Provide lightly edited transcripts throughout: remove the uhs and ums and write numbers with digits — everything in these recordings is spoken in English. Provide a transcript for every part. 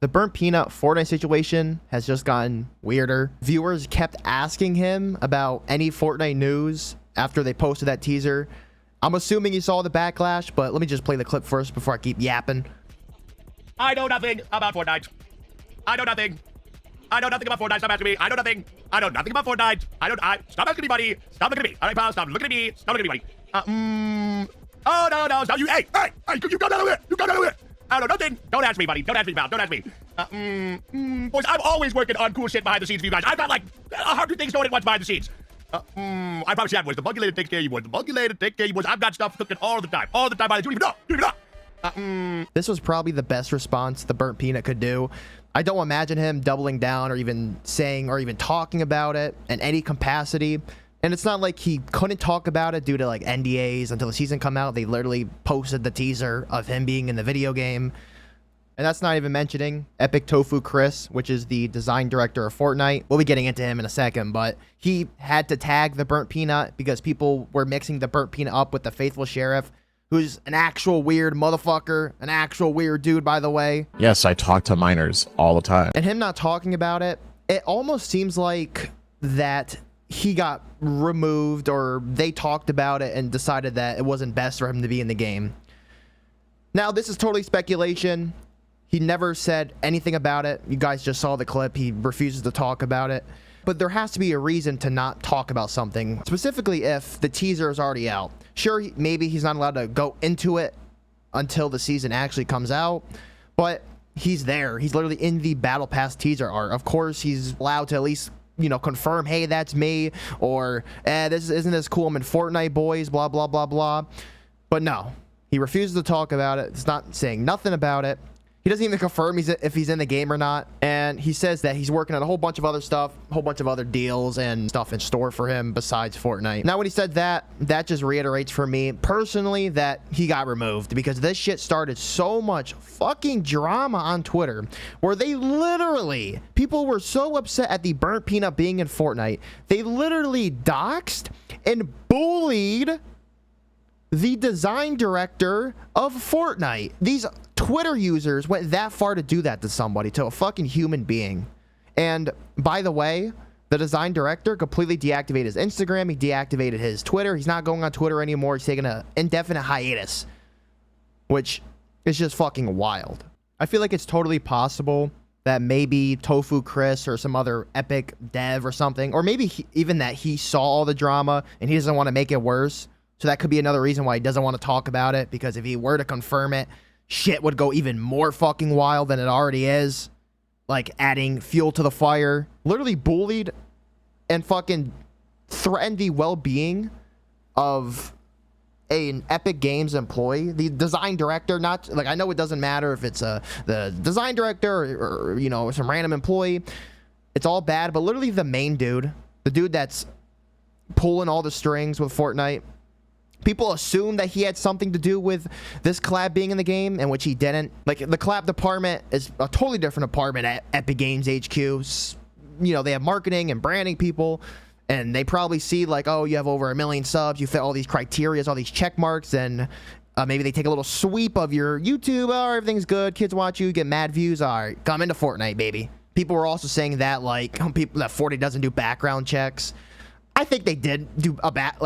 The Burnt Peanut Fortnite situation has just gotten weirder. Viewers kept asking him about any Fortnite news after they posted that teaser. I'm assuming you saw the backlash, but let me just play the clip first before I keep yapping. I know nothing about Fortnite. I know nothing. I know nothing about Fortnite. Stop asking me. I know nothing. I know nothing about Fortnite. Stop asking me, buddy. Stop looking at me. All right, pal. Stop looking at me. Stop looking at me, buddy. Oh, no. Stop. Hey, you got out of here. You got out of here. I don't know nothing. Don't ask me, buddy. Don't ask me, pal. Don't ask me. Boys, I'm always working on cool shit behind the scenes for you guys. I've got like 100 things going at once behind the scenes. I promise you that, boys. The Bugulator takes care of you, boys. The Bugulator takes care of you, boys. I've got stuff cooking all the time. All the time, buddy. You don't even know. This was probably the best response the Burnt Peanut could do. I don't imagine him doubling down or even saying or even talking about it in any capacity. And it's not like he couldn't talk about it due to like NDAs until the season come out. They literally posted the teaser of him being in the video game. And that's not even mentioning Epic Tofu Chris, which is the design director of Fortnite. We'll be getting into him in a second, but he had to tag the Burnt Peanut because people were mixing the Burnt Peanut up with the Faithful Sheriff, who's an actual weird motherfucker, an actual weird dude, by the way. Yes, I talk to minors all the time. And him not talking about it, it almost seems like that he got removed or they talked about it and decided that it wasn't best for him to be in the game. Now, this is totally speculation. He never said anything about it. You guys just saw the clip. He refuses to talk about it. But there has to be a reason to not talk about something, specifically if the teaser is already out. Sure, maybe he's not allowed to go into it until the season actually comes out, but he's there. He's literally in the Battle Pass teaser art. Of course, he's allowed to at least, you know, confirm, hey, that's me, or isn't this cool? I'm in Fortnite, boys, blah, blah, blah, blah. But no, he refuses to talk about it. He's not saying nothing about it. He doesn't even confirm if he's in the game or not. And he says that he's working on a whole bunch of other stuff, a whole bunch of other deals and stuff in store for him besides Fortnite. Now, when he said that, that just reiterates for me personally that he got removed because this shit started so much fucking drama on Twitter where they literally, people were so upset at the Burnt Peanut being in Fortnite. They literally doxed and bullied the design director of Fortnite. These Twitter users went that far to do that to somebody, to a fucking human being. And by the way, the design director completely deactivated his Instagram. He deactivated his Twitter. He's not going on Twitter anymore. He's taking an indefinite hiatus, which is just fucking wild. I feel like it's totally possible that maybe Tofu Chris or some other Epic dev or something, or maybe even that he saw all the drama and he doesn't want to make it worse. So that could be another reason why he doesn't want to talk about it, because if he were to confirm it, shit would go even more fucking wild than it already is. Like adding fuel to the fire. Literally bullied and fucking threatened the well-being of an Epic Games employee. The design director, not like, I know it doesn't matter if it's the design director or you know, some random employee. It's all bad, but literally the main dude, the dude that's pulling all the strings with Fortnite. People assume that he had something to do with this collab being in the game, in which he didn't. Like, the collab department is a totally different department at Epic Games HQ. You know, they have marketing and branding people, and they probably see, like, oh, you have over 1 million subs, you fit all these criteria, all these check marks, and maybe they take a little sweep of your YouTube. Oh, everything's good, kids watch you, get mad views. All right, come into Fortnite, baby. People were also saying that, like, people that Fortnite doesn't do background checks. I think they did do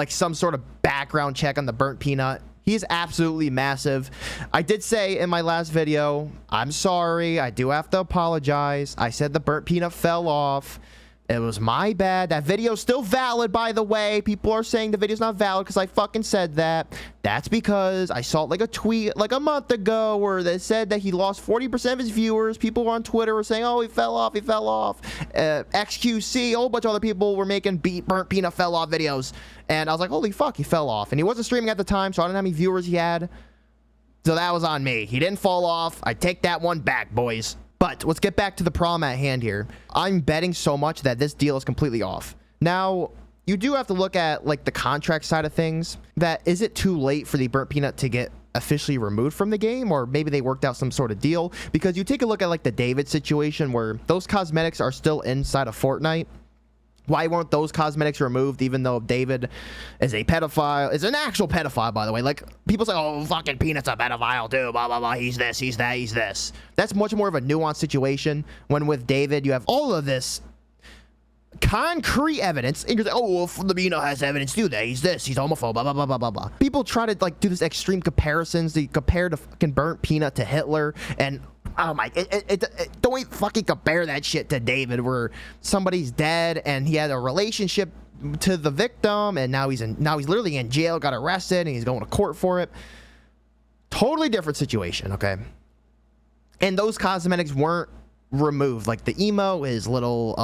some sort of background check on the Burnt Peanut. He is absolutely massive. I did say in my last video, I'm sorry. I do have to apologize. I said the Burnt Peanut fell off. It was my bad. That video's still valid, by the way. People are saying the video's not valid because I fucking said that. That's because I saw like a tweet like a month ago where they said that he lost 40% of his viewers. People on Twitter were saying, oh, he fell off, he fell off. XQC, a whole bunch of other people were making Burnt Peanut fell off videos. And I was like, holy fuck, he fell off. And he wasn't streaming at the time, so I don't know how many viewers he had. So that was on me. He didn't fall off. I take that one back, boys. But let's get back to the problem at hand here. I'm betting so much that this deal is completely off. Now, you do have to look at like the contract side of things. That is it too late for the Burnt Peanut to get officially removed from the game, or maybe they worked out some sort of deal? Because you take a look at like the David situation where those cosmetics are still inside of Fortnite. Why weren't those cosmetics removed, even though David is a pedophile, is an actual pedophile, by the way? Like, people say, oh, fucking Peanut's a pedophile, too, blah, blah, blah, he's this, he's that, he's this. That's much more of a nuanced situation, when with David, you have all of this concrete evidence, and you're like, oh, well, the Peanut has evidence, too, that he's this, he's homophobe, blah, blah, blah, blah, blah, blah. People try to, like, do this extreme comparisons, they compare the fucking Burnt Peanut to Hitler, and oh my, don't fucking compare that shit to David, where somebody's dead and he had a relationship to the victim, and now he's literally in jail, got arrested, and he's going to court for it. Totally different situation, okay? And those cosmetics weren't removed. Like the emo, his little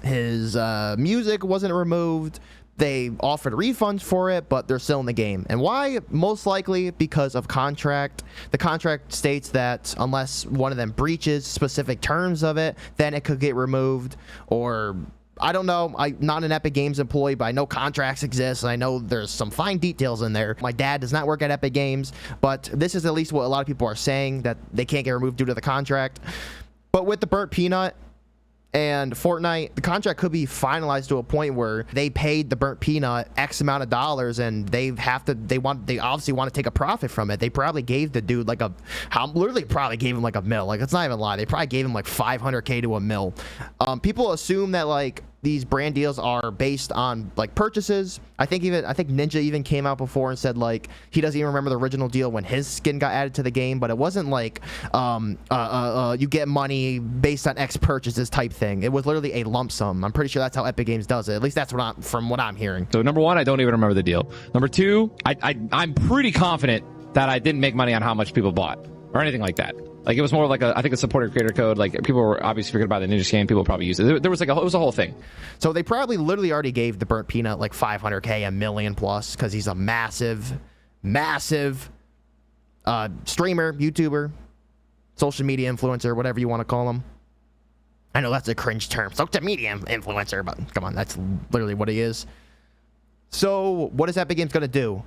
his music wasn't removed. They offered refunds for it, but they're still in the game. And why? Most likely because of contract. The contract states that unless one of them breaches specific terms of it, then it could get removed. Or, I don't know. I'm not an Epic Games employee, but I know contracts exist, and I know there's some fine details in there. My dad does not work at Epic Games, but this is at least what a lot of people are saying, that they can't get removed due to the contract. But with the Burnt Peanut and Fortnite, the contract could be finalized to a point where they paid the Burnt Peanut X amount of dollars, and they obviously want to take a profit from it. They probably gave the dude like literally probably gave him like $1 million. Like, it's not even a lie. They probably gave him like $500K to $1 million. People assume that like these brand deals are based on like purchases. I think Ninja even came out before and said like he doesn't even remember the original deal when his skin got added to the game, but it wasn't like you get money based on X purchases type thing. It was literally a lump sum. I'm pretty sure that's how Epic Games does it. At least that's from what I'm hearing. So number one, I don't even remember the deal. Number two, I'm pretty confident that I didn't make money on how much people bought or anything like that. Like, it was more like I think a supported creator code. Like, people were obviously figured about the Ninja skin. People probably used it. There was like it was a whole thing. So they probably literally already gave the Burnt Peanut like $500K, $1 million plus, because he's a massive streamer, YouTuber, social media influencer, whatever you want to call him. I know that's a cringe term, social media influencer, but come on, that's literally what he is. So what is Epic Games going to do?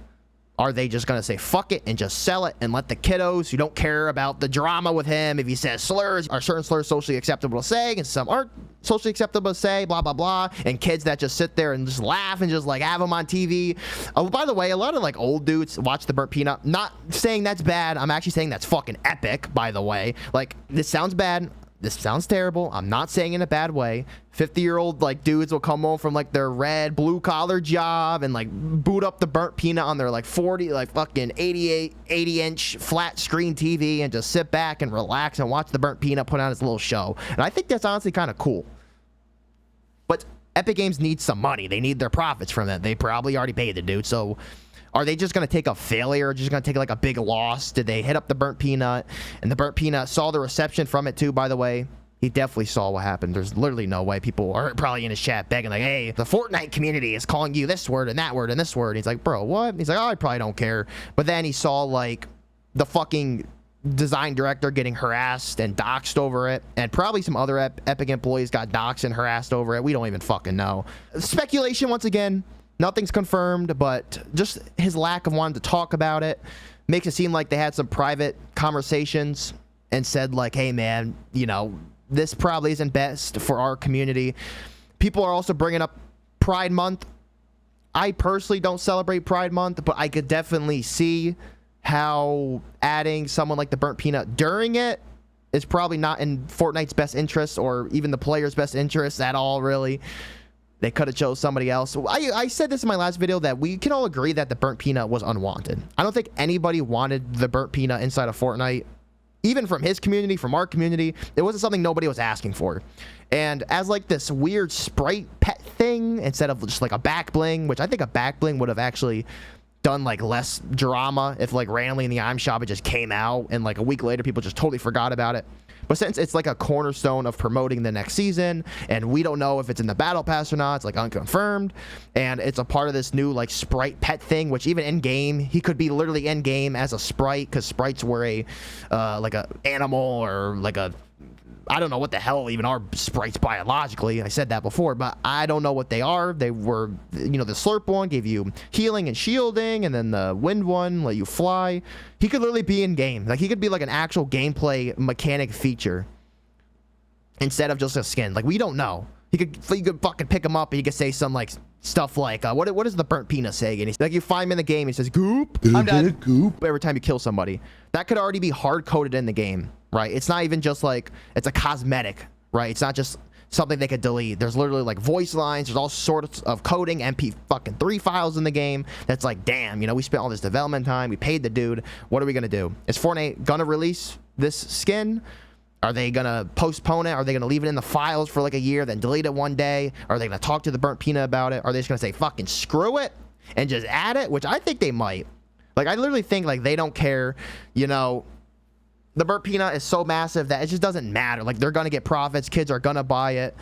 Are they just going to say fuck it and just sell it and let the kiddos who don't care about the drama with him, if he says slurs, are certain slurs socially acceptable to say and some aren't socially acceptable to say, blah, blah, blah, and kids that just sit there and just laugh and just like have them on TV. Oh, by the way, a lot of like old dudes watch the Burnt Peanut. Not saying that's bad. I'm actually saying that's fucking epic, by the way. Like, this sounds bad. This sounds terrible. I'm not saying in a bad way. 50-year-old like dudes will come home from like their red blue collar job and like boot up the Burnt Peanut on their like 40 like fucking 80-inch flat screen TV and just sit back and relax and watch the Burnt Peanut put on his little show. And I think that's honestly kind of cool. But Epic Games needs some money. They need their profits from it. They probably already paid the dude. So are they just going to take a failure or just going to take like a big loss? Did they hit up the Burnt Peanut? And the Burnt Peanut saw the reception from it too, by the way. He definitely saw what happened. There's literally no way people are probably in his chat begging like, hey, the Fortnite community is calling you this word and that word and this word. And he's like, bro, what? He's like, oh, I probably don't care. But then he saw like the fucking design director getting harassed and doxed over it, and probably some other Epic employees got doxed and harassed over it. We don't even fucking know. Speculation once again. Nothing's confirmed, but just his lack of wanting to talk about it makes it seem like they had some private conversations and said like, hey man, you know, this probably isn't best for our community. People are also bringing up Pride Month. I personally don't celebrate Pride Month, but I could definitely see how adding someone like the Burnt Peanut during it is probably not in Fortnite's best interest or even the player's best interest at all, really. They could have chose somebody else. I said this in my last video that we can all agree that the Burnt Peanut was unwanted. I don't think anybody wanted the Burnt Peanut inside of Fortnite. Even from his community, from our community, it wasn't something nobody was asking for. And as like this weird sprite pet thing, instead of just like a back bling, which I think a back bling would have actually done like less drama if like randomly in the item shop it just came out and like a week later people just totally forgot about it. But since it's like a cornerstone of promoting the next season, and we don't know if it's in the battle pass or not, it's like unconfirmed, and it's a part of this new like sprite pet thing, which even in game he could be literally in game as a sprite, because sprites were a like a animal or like a, I don't know what the hell even are sprites biologically. I said that before, but I don't know what they are. They were, you know, the slurp one gave you healing and shielding, and then the wind one let you fly. He could literally be in game. Like, he could be like an actual gameplay mechanic feature instead of just a skin. Like, we don't know. You could fucking pick him up and he could say some like stuff like, what does the burnt peanut say? And he's like, you find him in the game, he says, goop, I'm dead. Goop. Every time you kill somebody. That could already be hard coded in the game, right? It's not even just like, it's a cosmetic, right? It's not just something they could delete. There's literally like voice lines. There's all sorts of coding, MP3 files in the game. That's like, damn, you know, we spent all this development time. We paid the dude. What are we going to do? Is Fortnite going to release this skin? Are they going to postpone it? Are they going to leave it in the files for like a year, then delete it one day? Are they going to talk to the Burnt Peanut about it? Are they just going to say, fucking screw it and just add it? Which I think they might. Like, I literally think like they don't care, you know. The Burnt Peanut is so massive that it just doesn't matter. Like, they're going to get profits. Kids are going to buy it.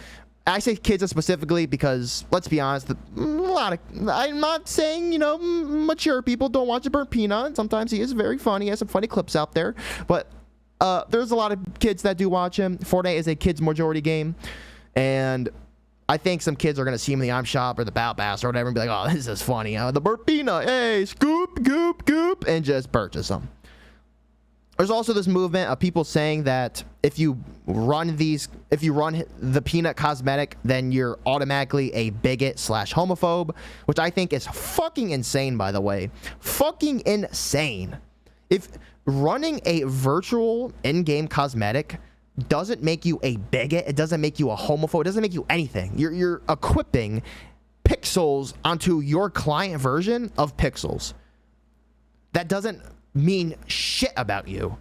I say kids specifically because, let's be honest, I'm not saying, you know, mature people don't watch the Burnt Peanut. Sometimes he is very funny. He has some funny clips out there. But there's a lot of kids that do watch him. Fortnite is a kids majority game. And I think some kids are going to see him in the I'm Shop or the Bow Bass or whatever and be like, oh, this is funny. The Burnt Peanut, hey, scoop, goop, goop, and just purchase them. There's also this movement of people saying that if you run the peanut cosmetic, then you're automatically a bigot / homophobe, which I think is fucking insane, by the way. Fucking insane. If running a virtual in-game cosmetic doesn't make you a bigot, it doesn't make you a homophobe, it doesn't make you anything. You're equipping pixels onto your client version of pixels. That doesn't mean shit about you,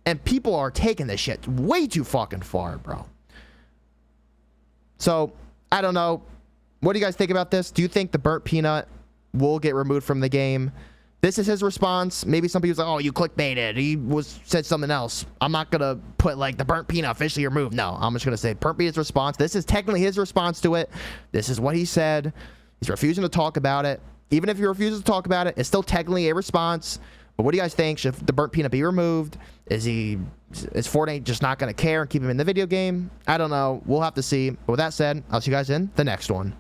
and people are taking this shit way too fucking far, bro. So I don't know, what do you guys think about this? Do you think the Burnt Peanut will get removed from the game? This is his response. Maybe some people's like, oh, you clickbaited, he said something else. I'm not gonna put like the Burnt Peanut officially removed. No, I'm just gonna say Burnt Peanut's response. This is technically his response to it. This is what he said. He's refusing to talk about it. Even if he refuses to talk about it, it's still technically a response. But what do you guys think? Should the Burnt Peanut be removed? Is Fortnite just not going to care and keep him in the video game? I don't know. We'll have to see. But with that said, I'll see you guys in the next one.